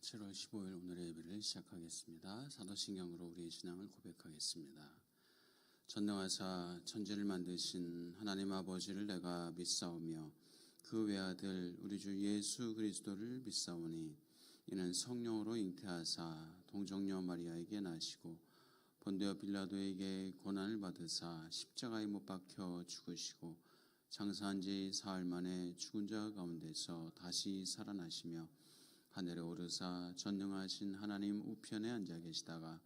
7월 15일 오늘의 예배를 시작하겠습니다. 사도신경으로 우리의 신앙을 고백하겠습니다. 전능하사 천지를 만드신 하나님 아버지를 내가 믿사오며 그 외아들 우리 주 예수 그리스도를 믿사오니 이는 성령으로 잉태하사 동정녀 마리아에게 나시고 본디오 빌라도에게 고난을 받으사 십자가에 못 박혀 죽으시고 장사한 지 사흘 만에 죽은 자 가운데서 다시 살아나시며 하늘에 오르사 전능하신 하나님 우편에 앉아 계시다가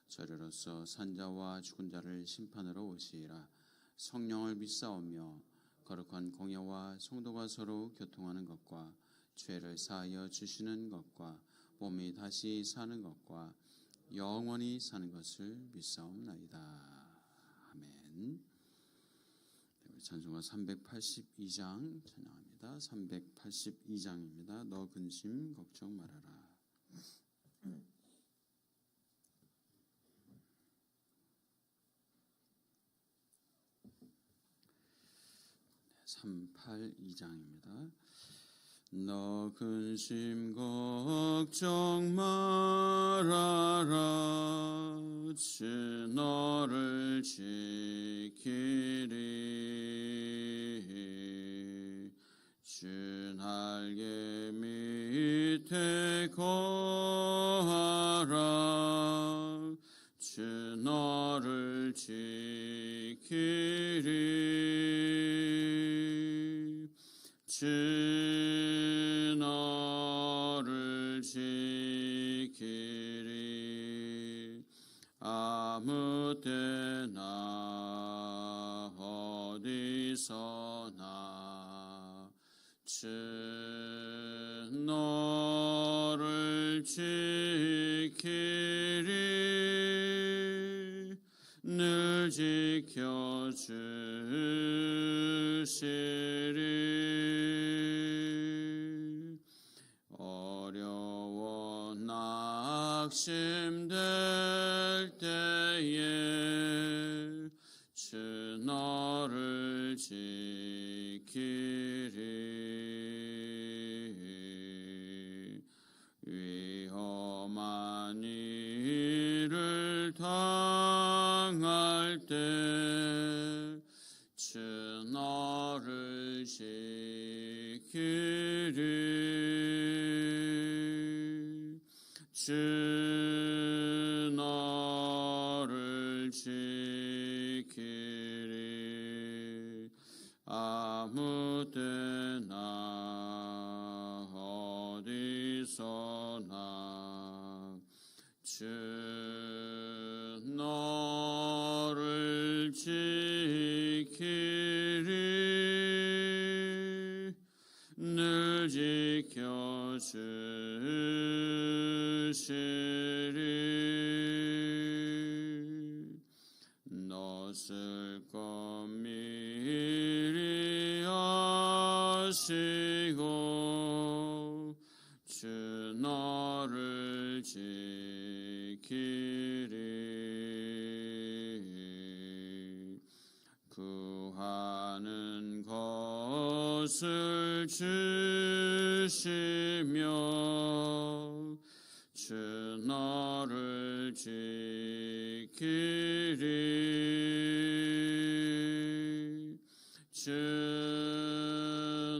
저리로서 산자와 죽은 자를 심판하러 오시리라. 성령을 믿사오며 거룩한 공예와 성도가 서로 교통하는 것과 죄를 사하여 주시는 것과 몸이 다시 사는 것과 영원히 사는 것을 믿사옵나이다. 아멘. 찬송가 382장 찬양합니다. 382장입니다. 너 근심 걱정 말아라. 382장입니다. 너 근심 걱정 말아라. 주 너를 지키리. 주 날개 밑에 거하라. 주 너를 지키리. 주 너를 지키리. 아무 때나 어디서나 주 너를 지키리. 늘 지켜주시리. 어려워 낙심될 때에 주 너를 지키리. 위험한 일을 당할 때 주 너를 지키리. 주 너를 지키리. 아무 때나 어디서나 주 너를 지키리. 늘 지켜주시리. 너 쓸 것 미리 아시고 주 너를 지키리. 구하는 것을 주시며 주 너를 지키리. 주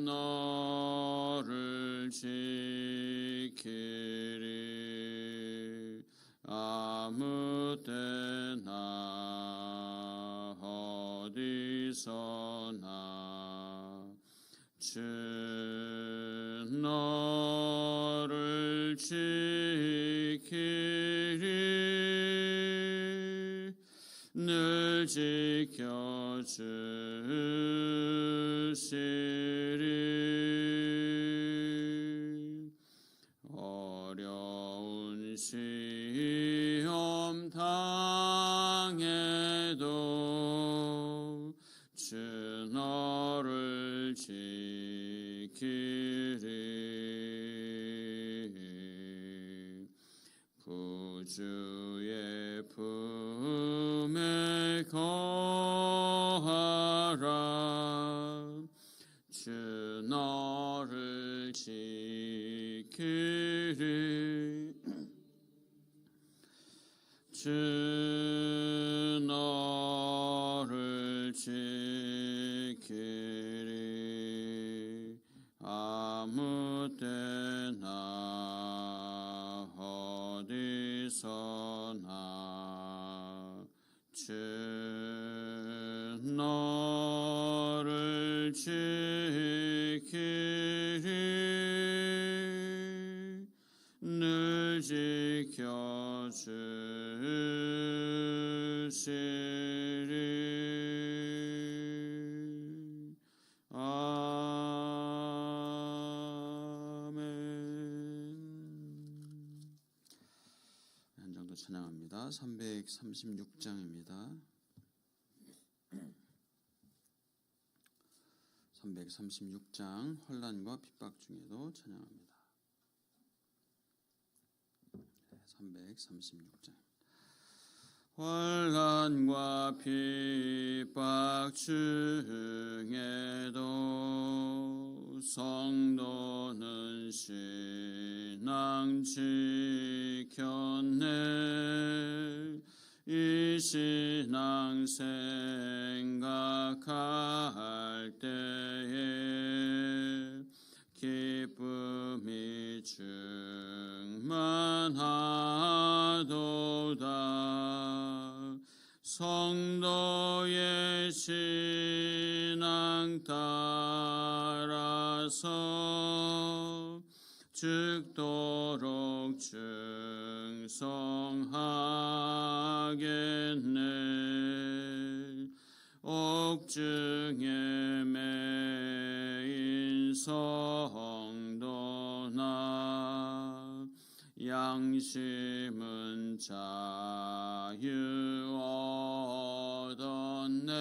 너를 지키리. 아무 때나 어디서나 주 너를 지키리. 늘 지켜주시리. 어려운 시험 당해도 주 너를 지키리. 구주의 품에 거하라. 주 너를 지키리. 주 너를 지키리. 아무 때나 어디서나 주 너를 지키리. 늘 지켜주시리. 아멘. 한 장 더 찬양합니다. 336장입니다. 336장 환난과 핍박 중에도 찬양합니다. 336장. 환난과 핍박 중에도 성도는 신앙 지켰네. 이 신앙 생각할 때에 기쁨이 충만하도다. 성도의 신앙 따라서 죽도록 충성하겠네. 옥중에 매인 성도나 양심은 자유 얻었네.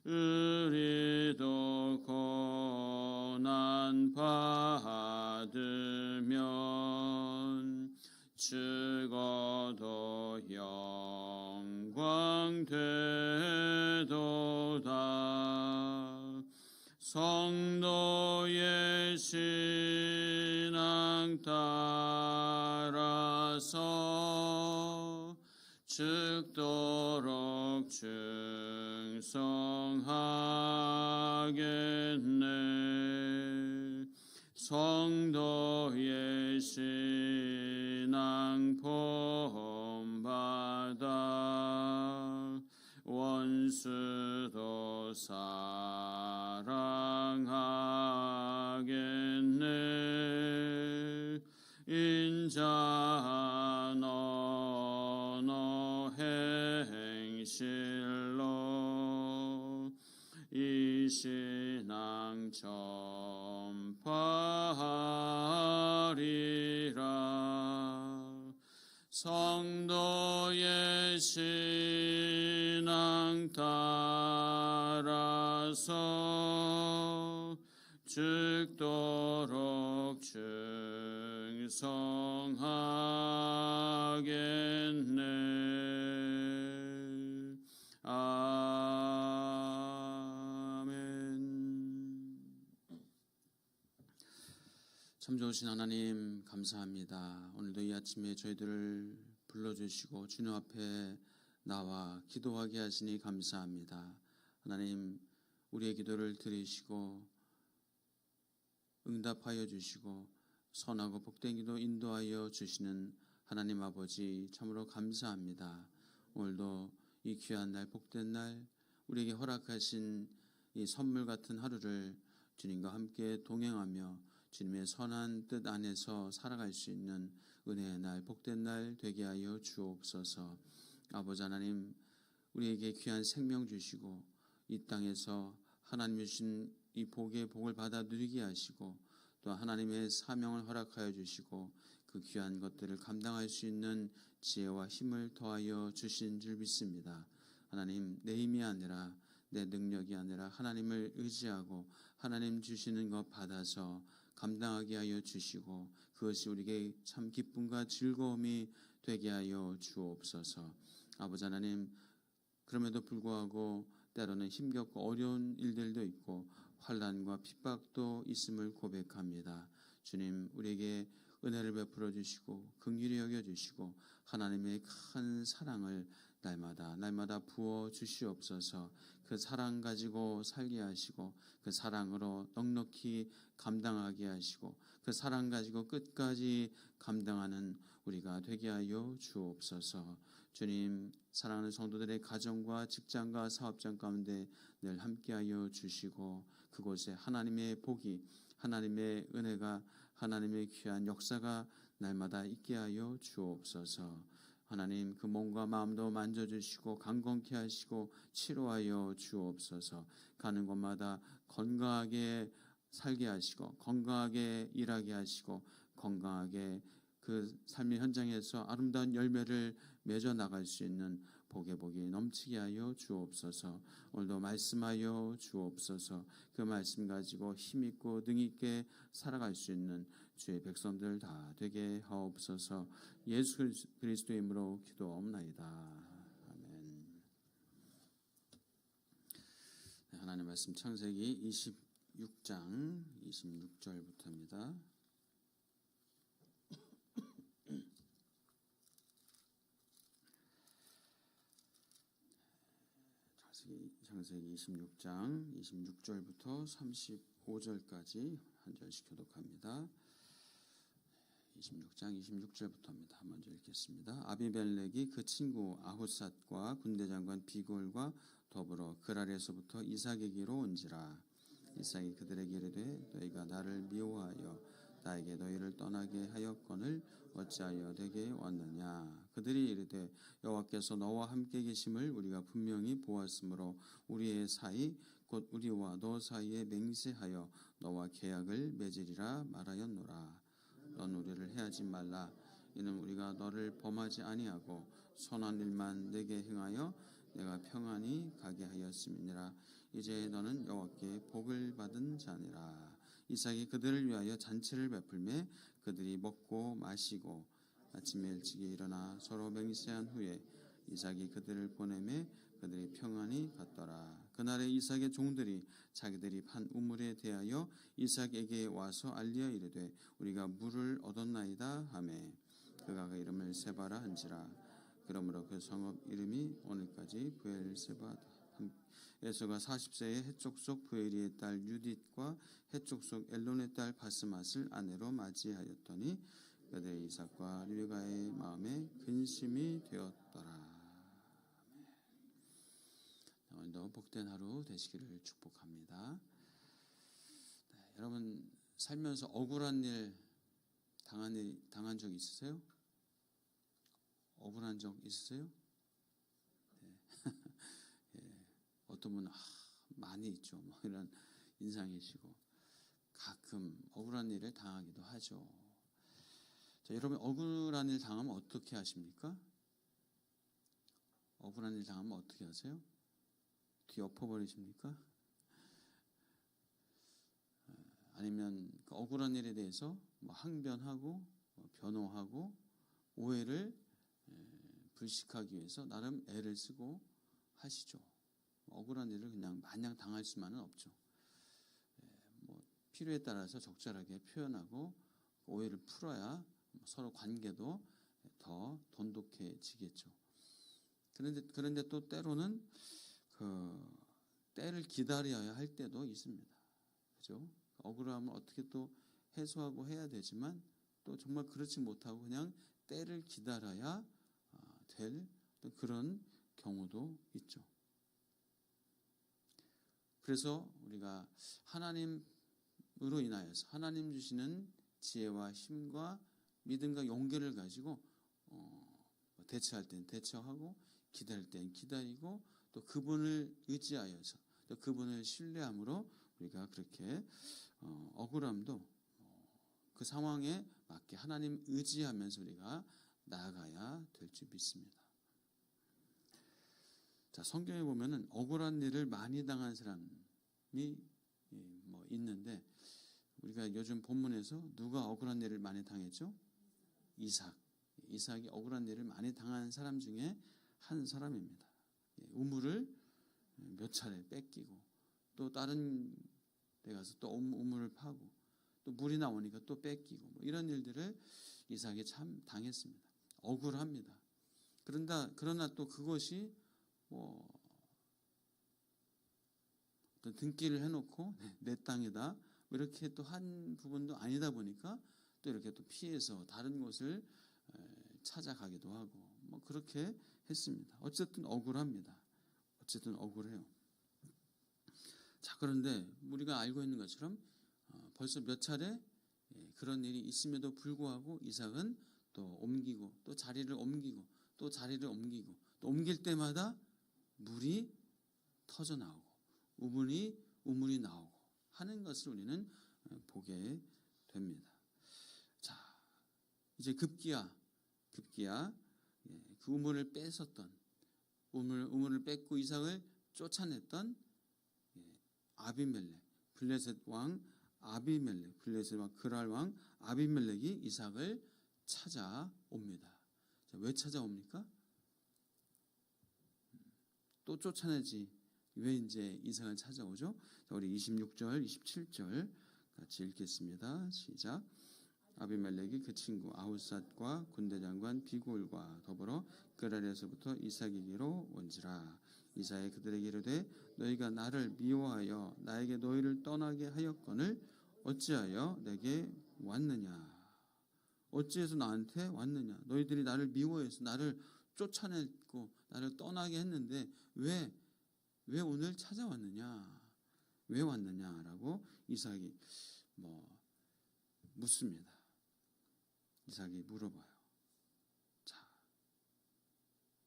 우리도 고난 받으면 죽어도 영광 되도다. 성도의 신앙 따라서 죽도록 충성하겠네. 성도의 신앙 본받아 원수도 사랑하겠네. 인자 너너 행실로 이 신앙 전파하리라. 성도의 신앙 따라서 죽도록 충성하겠네. 아멘. 참 좋으신 하나님 감사합니다. 오늘도 이 아침에 저희들을 불러주시고 주님 앞에 나와 기도하게 하시니 감사합니다. 하나님, 우리의 기도를 들으시고 응답하여 주시고 선하고 복된 기도 인도하여 주시는 하나님 아버지 참으로 감사합니다. 오늘도 이 귀한 날, 복된 날, 우리에게 허락하신 이 선물 같은 하루를 주님과 함께 동행하며 주님의 선한 뜻 안에서 살아갈 수 있는 은혜의 날, 복된 날 되게 하여 주옵소서. 아버지 하나님, 우리에게 귀한 생명 주시고 이 땅에서 하나님 주신 이 복의 복을 받아 누리게 하시고 또 하나님의 사명을 허락하여 주시고 그 귀한 것들을 감당할 수 있는 지혜와 힘을 더하여 주신 줄 믿습니다. 하나님, 내 힘이 아니라 내 능력이 아니라 하나님을 의지하고 하나님 주시는 것 받아서 감당하게 하여 주시고 그것이 우리에게 참 기쁨과 즐거움이 되게 하여 주옵소서. 아버지 하나님, 그럼에도 불구하고 때로는 힘겹고 어려운 일들도 있고 환난과 핍박도 있음을 고백합니다. 주님, 우리에게 은혜를 베풀어 주시고 긍휼히 여겨 주시고 하나님의 큰 사랑을 날마다 부어 주시옵소서. 그 사랑 가지고 살게 하시고 그 사랑으로 넉넉히 감당하게 하시고 그 사랑 가지고 끝까지 감당하는 우리가 되게 하여 주옵소서. 주님, 사랑하는 성도들의 가정과 직장과 사업장 가운데 늘 함께하여 주시고 그곳에 하나님의 복이, 하나님의 은혜가, 하나님의 귀한 역사가 날마다 있게 하여 주옵소서. 하나님, 그 몸과 마음도 만져주시고 강건케 하시고 치료하여 주옵소서. 가는 곳마다 건강하게 살게 하시고 건강하게 일하게 하시고 건강하게 그 삶의 현장에서 아름다운 열매를 맺어 나갈 수 있는 복이 넘치게 하여 주옵소서. 오늘도 말씀하여 주옵소서. 그 말씀 가지고 힘있고 능있게 살아갈 수 있는 주의 백성들 다 되게 하옵소서. 예수 그리스도의 이름으로 기도하옵나이다. 아멘. 하나님의 말씀 창세기 26장 26절부터입니다. 창세기 26장 26절부터 35절까지 한 절씩 교독합니다. 26장 26절부터입니다. 먼저 읽겠습니다. 아비멜렉이 그 친구 아후삿과 군대장관 비골과 더불어 그랄에서부터 이삭에게로 온지라. 이삭이 그들에게 이르되 너희가 나를 미워하여 나에게 너희를 떠나게 하였거늘 어찌하여 내게 왔느냐. 그들이 이르되 여호와께서 너와 함께 계심을 우리가 분명히 보았으므로 우리의 사이 곧 우리와 너 사이에 맹세하여 너와 계약을 맺으리라 말하였노라. 넌 우리를 해하지 말라. 이는 우리가 너를 범하지 아니하고 선한 일만 내게 행하여 내가 평안히 가게 하였음이니라. 이제 너는 여호와께 복을 받은 자니라. 이삭이 그들을 위하여 잔치를 베풀매 그들이 먹고 마시고 아침에 일찍이 일어나 서로 맹세한 후에 이삭이 그들을 보내매 그들이 평안히 갔더라. 그날에 이삭의 종들이 자기들이 판 우물에 대하여 이삭에게 와서 알리어 이르되 우리가 물을 얻었나이다 하매 그가 그 이름을 세바라 한지라. 그러므로 그 성읍 이름이 오늘까지 브엘세바다. 에서가 40세에 해족속 브에리의 딸 유딧과 해족속 엘론의 딸 바스맛을 아내로 맞이하였더니 그들의 이삭과 리브가의 마음에 근심이 되었더라. 오늘도 복된 하루 되시기를 축복합니다. 여러분 살면서 억울한 일 당한 적 있으세요? 억울한 적 있으세요? 네. 예. 어떤 분은 많이 있죠. 뭐 이런 인상이시고 가끔 억울한 일을 당하기도 하죠. 자, 여러분 억울한 일 당하면 어떻게 하십니까? 억울한 일 당하면 어떻게 하세요? 뒤 엎어버리십니까? 아니면 그 억울한 일에 대해서 뭐 항변하고 변호하고 오해를 불식하기 위해서 나름 애를 쓰고 하시죠. 억울한 일을 그냥 마냥 당할 수만은 없죠. 뭐 필요에 따라서 적절하게 표현하고 오해를 풀어야 서로 관계도 더 돈독해지겠죠. 그런데 또 때로는 그 때를 기다려야 할 때도 있습니다. 그죠? 억울함을 어떻게 또 해소하고 해야 되지만 또 정말 그렇지 못하고 그냥 때를 기다려야 될 그런 경우도 있죠. 그래서 우리가 하나님으로 인하여서 하나님 주시는 지혜와 힘과 믿음과 용기를 가지고 대처할 때는 대처하고 기다릴 때는 기다리고 또 그분을 의지하여서 또 그분을 신뢰함으로 우리가 그렇게 억울함도 그 상황에 맞게 하나님 의지하면서 우리가 나아가야 될 줄 믿습니다. 자, 성경에 보면은 억울한 일을 많이 당한 사람이 뭐 있는데 우리가 요즘 본문에서 누가 억울한 일을 많이 당했죠? 이삭이 억울한 일을 많이 당한 사람 중에 한 사람입니다. 우물을 몇 차례 뺏기고 또 다른 데 가서 또 우물을 파고 또 물이 나오니까 또 뺏기고 뭐 이런 일들을 이삭이 참 당했습니다. 억울합니다. 그러나 또 그것이 뭐 어떤 등기를 해놓고 내 땅이다 이렇게 또 한 부분도 아니다 보니까 또 이렇게 또 피해서 다른 곳을 찾아가기도 하고 뭐 그렇게 했습니다. 어쨌든 억울합니다. 어쨌든 억울해요. 자, 그런데 우리가 알고 있는 것처럼 벌써 몇 차례 그런 일이 있음에도 불구하고 이삭은 또 옮기고 또 자리를 옮기고 또 자리를 옮기고 또 옮길 때마다 물이 터져 나오고 우물이 나오고 하는 것을 우리는 보게 됩니다. 자, 이제 급기야 그 우물을 뺏었던 우물을 뺏고 이삭을 쫓아냈던 아비멜렉 블레셋 왕 아비멜렉 블레셋 왕 그랄 왕 아비멜렉이 이삭을 찾아옵니다. 자, 왜 찾아옵니까? 또 쫓아내지 왜 이제 이삭을 찾아오죠? 자, 우리 26절 27절 같이 읽겠습니다. 시작. 아비멜렉이 그 친구 아우삿과 군대장관 비골과 더불어 그랄에서부터 이삭에게로 온지라. 이삭이 그들에게 이르되 너희가 나를 미워하여 나에게 너희를 떠나게 하였거늘 어찌하여 내게 왔느냐. 어찌해서 나한테 왔느냐. 너희들이 나를 미워해서 나를 쫓아냈고 나를 떠나게 했는데 왜 오늘 찾아왔느냐. 왜 왔느냐라고 이삭이 묻습니다. 이삭이 물어봐요. 자,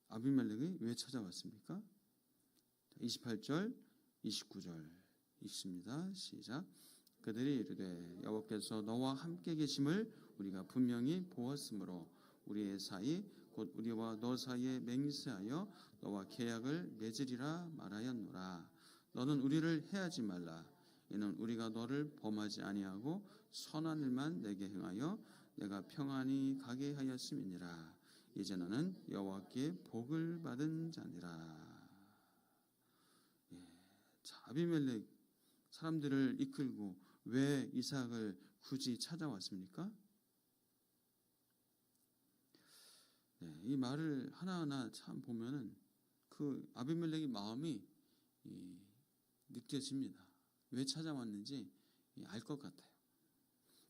아비멜렉이 왜 찾아왔습니까? 28절, 29절 읽습니다. 시작. 그들이 이르되 여호와께서 너와 함께 계심을 우리가 분명히 보았으므로 우리의 사이 곧 우리와 너 사이에 맹세하여 너와 계약을 맺으리라 말하였노라. 너는 우리를 해하지 말라. 이는 우리가 너를 범하지 아니하고 선한 일만 내게 행하여 내가 평안히 가게 하였음이니라. 이제 너는 여호와께 복을 받은 자니라. 자, 아비멜렉 사람들을 이끌고 왜 이삭을 굳이 찾아왔습니까? 이 말을 하나하나 참 보면은 그 아비멜렉의 마음이 느껴집니다. 왜 찾아왔는지 알 것 같아요.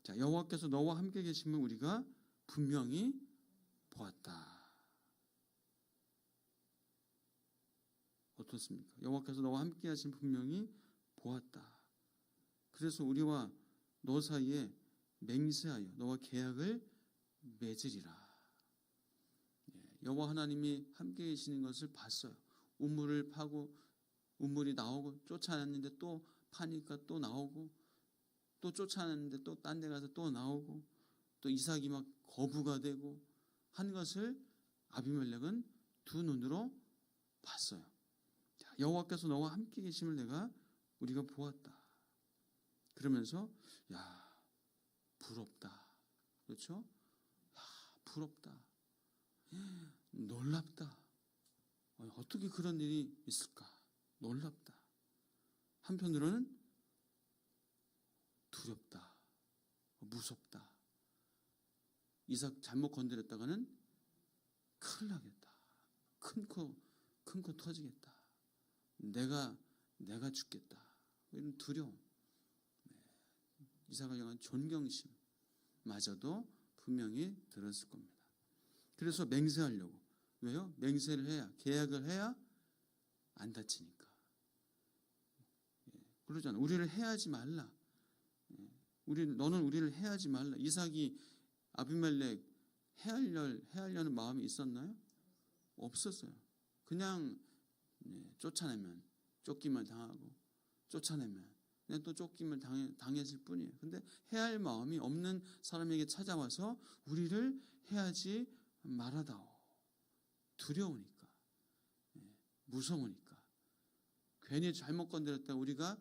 자, 여호와께서 너와 함께 계시면 우리가 분명히 보았다. 어떻습니까? 여호와께서 너와 함께 하신 분명히 보았다. 그래서 우리와 너 사이에 맹세하여 너와 계약을 맺으리라. 여호와 하나님이 함께 계시는 것을 봤어요. 우물을 파고 우물이 나오고 쫓아냈는데 또 파니까 또 나오고 또 쫓아냈는데 또 딴 데 가서 또 나오고 또 이삭이 막 거부가 되고 한 것을 아비멜렉은 두 눈으로 봤어요. 여호와께서 너와 함께 계심을 우리가 보았다. 그러면서 야, 부럽다. 그렇죠? 야, 부럽다. 놀랍다. 어떻게 그런 일이 있을까? 놀랍다. 한편으로는 두렵다. 무섭다. 이삭 잘못 건드렸다가는 큰일 나겠다. 큰 거 터지겠다. 내가 죽겠다. 이런 두려움. 이삭을 향한 존경심마저도 분명히 들었을 겁니다. 그래서 맹세하려고. 왜요? 맹세를 해야, 계약을 해야 안 다치니까. 그러잖아. 우리를 해하지 말라. 너는 우리를 해하지 말라. 이삭이 아비멜렉 해하려는 마음이 있었나요? 없었어요. 그냥 쫓아내면 쫓기만 당하고 쫓아내면 그냥 또 쫓김을 당했을 뿐이에요. 근데 해할 마음이 없는 사람에게 찾아와서 우리를 해하지 말아다오. 두려우니까, 무서우니까, 괜히 잘못 건드렸다 우리가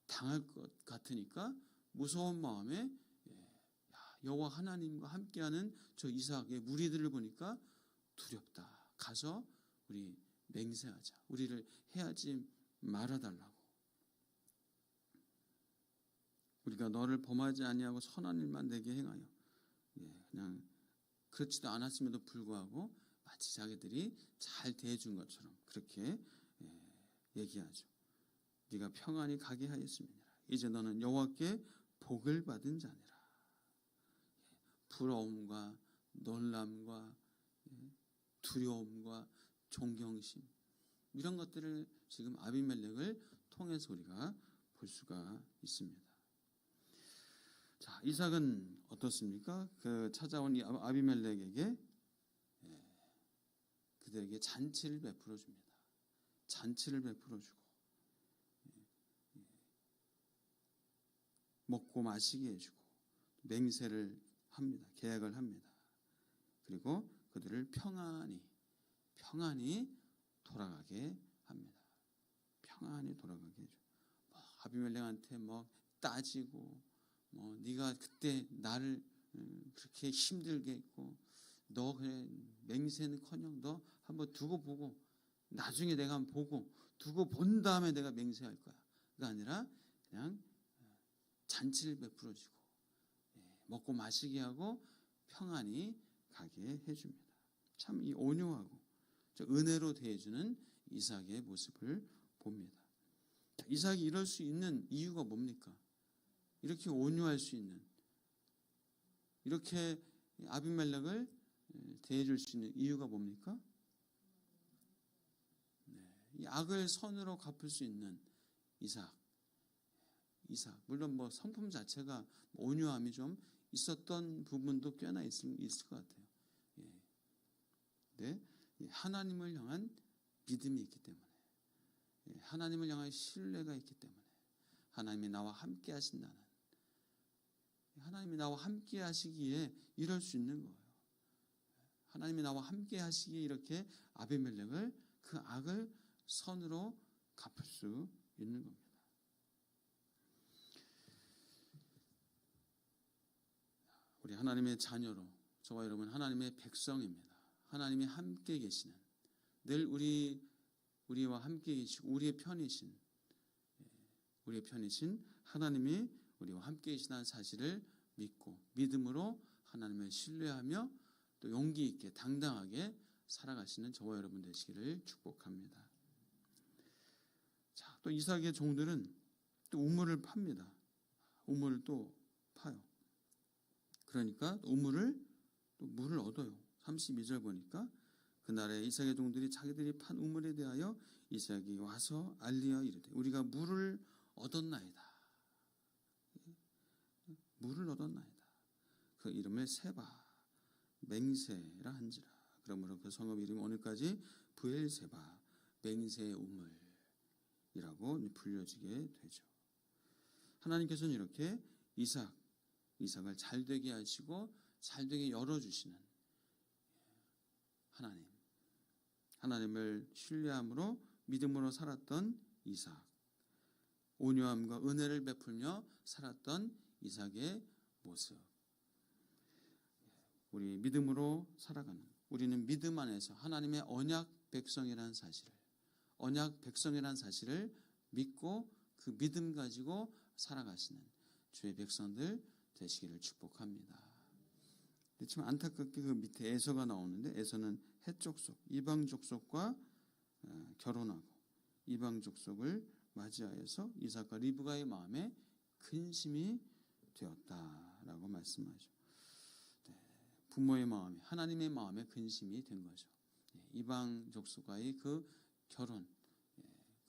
당할 것 같으니까 무서운 마음에 여호와 하나님과 함께하는 저 이삭의 무리들을 보니까 두렵다. 가서 우리 맹세하자. 우리를 해하지 말아달라고. 우리가 너를 범하지 아니하고 선한 일만 내게 행하여, 그냥 그렇지도 않았음에도 불구하고 마치 자기들이 잘 대해준 것처럼 그렇게 얘기하죠. 네가 평안히 가게 하였음이니라. 이제 너는 여호와께 복을 받은 자니라. 부러움과 놀람과 두려움과 존경심, 이런 것들을 지금 아비멜렉을 통해서 우리가 볼 수가 있습니다. 자, 이삭은 어떻습니까? 그 찾아온 이 아비멜렉에게 그들에게 잔치를 베풀어 줍니다. 잔치를 베풀어 주고 먹고 마시게 해주고 맹세를 합니다. 계약을 합니다. 그리고 그들을 평안히 돌아가게 합니다. 평안히 돌아가게 해줘. 아비멜렉한테 따지고 네가 그때 나를 그렇게 힘들게 했고 너 그래 맹세는커녕 너 한번 두고 보고 나중에 내가 한번 보고 두고 본 다음에 내가 맹세할 거야. 그게 아니라 그냥 잔치를 베풀어 주고 먹고 마시게 하고 평안히 가게 해줍니다. 참 이 온유하고 은혜로 대해주는 이삭의 모습을 봅니다. 이삭이 이럴 수 있는 이유가 뭡니까? 이렇게 온유할 수 있는, 이렇게 아비멜렉을 대해줄 수 있는 이유가 뭡니까? 이 악을 선으로 갚을 수 있는 이삭. 물론 성품 자체가 온유함이 좀 있었던 부분도 꽤나 있을 것 같아요. 네, 하나님을 향한 믿음이 있기 때문에, 하나님을 향한 신뢰가 있기 때문에, 하나님이 나와 함께 하신다는, 하나님이 나와 함께 하시기에 이럴 수 있는 거예요. 하나님이 나와 함께 하시기에 이렇게 아비멜렉을 그 악을 선으로 갚을 수 있는 겁니다. 우리 하나님의 자녀로 저와 여러분 하나님의 백성입니다. 하나님이 함께 계시는, 늘 우리와 함께 계시고 우리의 편이신 하나님이 우리와 함께 계시다는 사실을 믿고 믿음으로 하나님을 신뢰하며 또 용기 있게 당당하게 살아가시는 저와 여러분 되시기를 축복합니다. 자, 또 이삭의 종들은 또 우물을 팝니다. 우물을 또 파요. 그러니까 우물을 또 물을 얻어요. 32절 보니까 그날에 이삭의 종들이 자기들이 판 우물에 대하여 이삭이 와서 알리어 이르되 우리가 물을 얻었나이다. 물을 얻었나이다. 그 이름을 세바 맹세라 한지라. 그러므로 그 성읍 이름이 오늘까지 브엘세바 맹세의 우물이라고 불려지게 되죠. 하나님께서는 이렇게 이삭을 잘되게 하시고 잘되게 열어주시는 하나님을 신뢰함으로 믿음으로 살았던 이삭, 온유함과 은혜를 베풀며 살았던 이삭의 모습, 우리 믿음으로 살아가는, 우리는 믿음 안에서 하나님의 언약 백성이라는 사실을 믿고 그 믿음 가지고 살아가시는 주의 백성들 되시기를 축복합니다. 참 안타깝게 그 밑에 에서가 나오는데 에서는 헷족속, 이방 족속과 결혼하고 이방 족속을 맞이하여서 이삭과 리브가의 마음에 근심이 되었다라고 말씀하죠. 부모의 마음에, 하나님의 마음에 근심이 된 거죠. 이방 족속과의 그 결혼,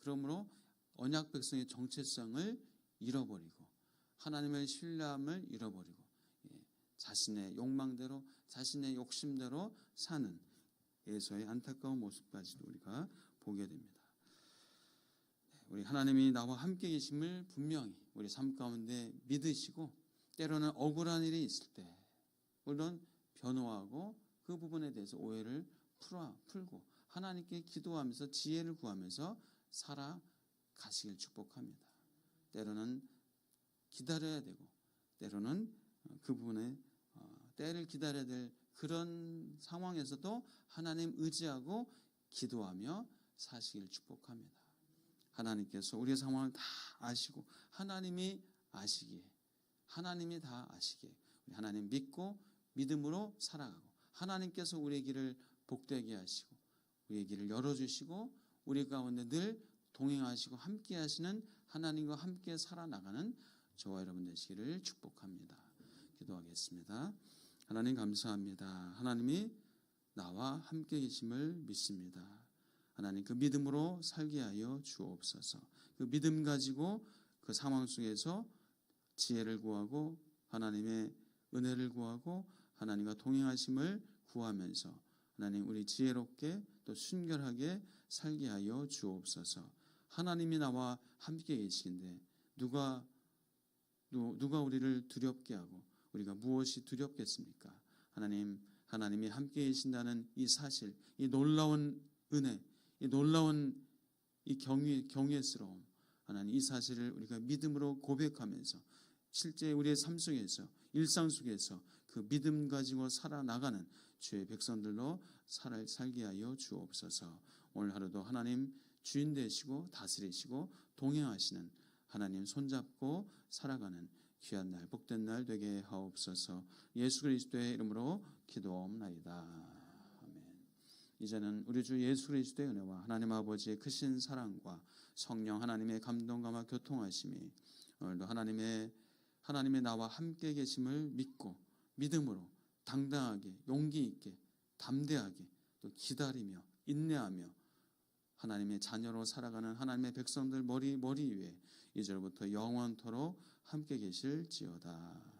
그러므로 언약 백성의 정체성을 잃어버리고 하나님의 신뢰함을 잃어버리고 자신의 욕망대로, 자신의 욕심대로 사는 에서의 안타까운 모습까지도 우리가 보게 됩니다. 우리 하나님이 나와 함께 계심을 분명히 우리 삶 가운데 믿으시고 때로는 억울한 일이 있을 때 물론 변호하고 그 부분에 대해서 오해를 풀고 하나님께 기도하면서 지혜를 구하면서 살아가시길 축복합니다. 때로는 기다려야 되고 때로는 그 부분에 때를 기다려야 될 그런 상황에서도 하나님 의지하고 기도하며 사시길 축복합니다. 하나님께서 우리의 상황을 다 아시고 하나님이 아시기에 하나님이 다 아시기에 우리 하나님 믿고 믿음으로 살아가고 하나님께서 우리의 길을 복되게 하시고 우리의 길을 열어주시고 우리 가운데 늘 동행하시고 함께 하시는 하나님과 함께 살아나가는 저와 여러분 되시기를 축복합니다. 기도하겠습니다. 하나님 감사합니다. 하나님이 나와 함께 계심을 믿습니다. 하나님 그 믿음으로 살게 하여 주옵소서. 그 믿음 가지고 그 상황 속에서 지혜를 구하고 하나님의 은혜를 구하고 하나님과 동행하심을 구하면서 하나님 우리 지혜롭게 또 순결하게 살게 하여 주옵소서. 하나님이 나와 함께 계시긴데 누가 우리를 두렵게 하고 우리가 무엇이 두렵겠습니까? 하나님이 함께 계신다는 이 사실, 이 놀라운 은혜, 이 놀라운 이 경외스러움, 하나님 이 사실을 우리가 믿음으로 고백하면서 실제 우리의 삶 속에서 일상 속에서 그 믿음 가지고 살아나가는 주의 백성들로 살게 하여 주옵소서. 오늘 하루도 하나님 주인 되시고 다스리시고 동행하시는 하나님 손잡고 살아가는 귀한 날 복된 날 되게 하옵소서. 예수 그리스도의 이름으로 기도옵나이다. 아멘. 이제는 우리 주 예수 그리스도의 은혜와 하나님 아버지의 크신 사랑과 성령 하나님의 감동감화 교통하심이 오늘도 하나님의 나와 함께 계심을 믿고 믿음으로 당당하게 용기 있게 담대하게 또 기다리며 인내하며 하나님의 자녀로 살아가는 하나님의 백성들 머리 위에 이제부터 영원토록 함께 계실지어다.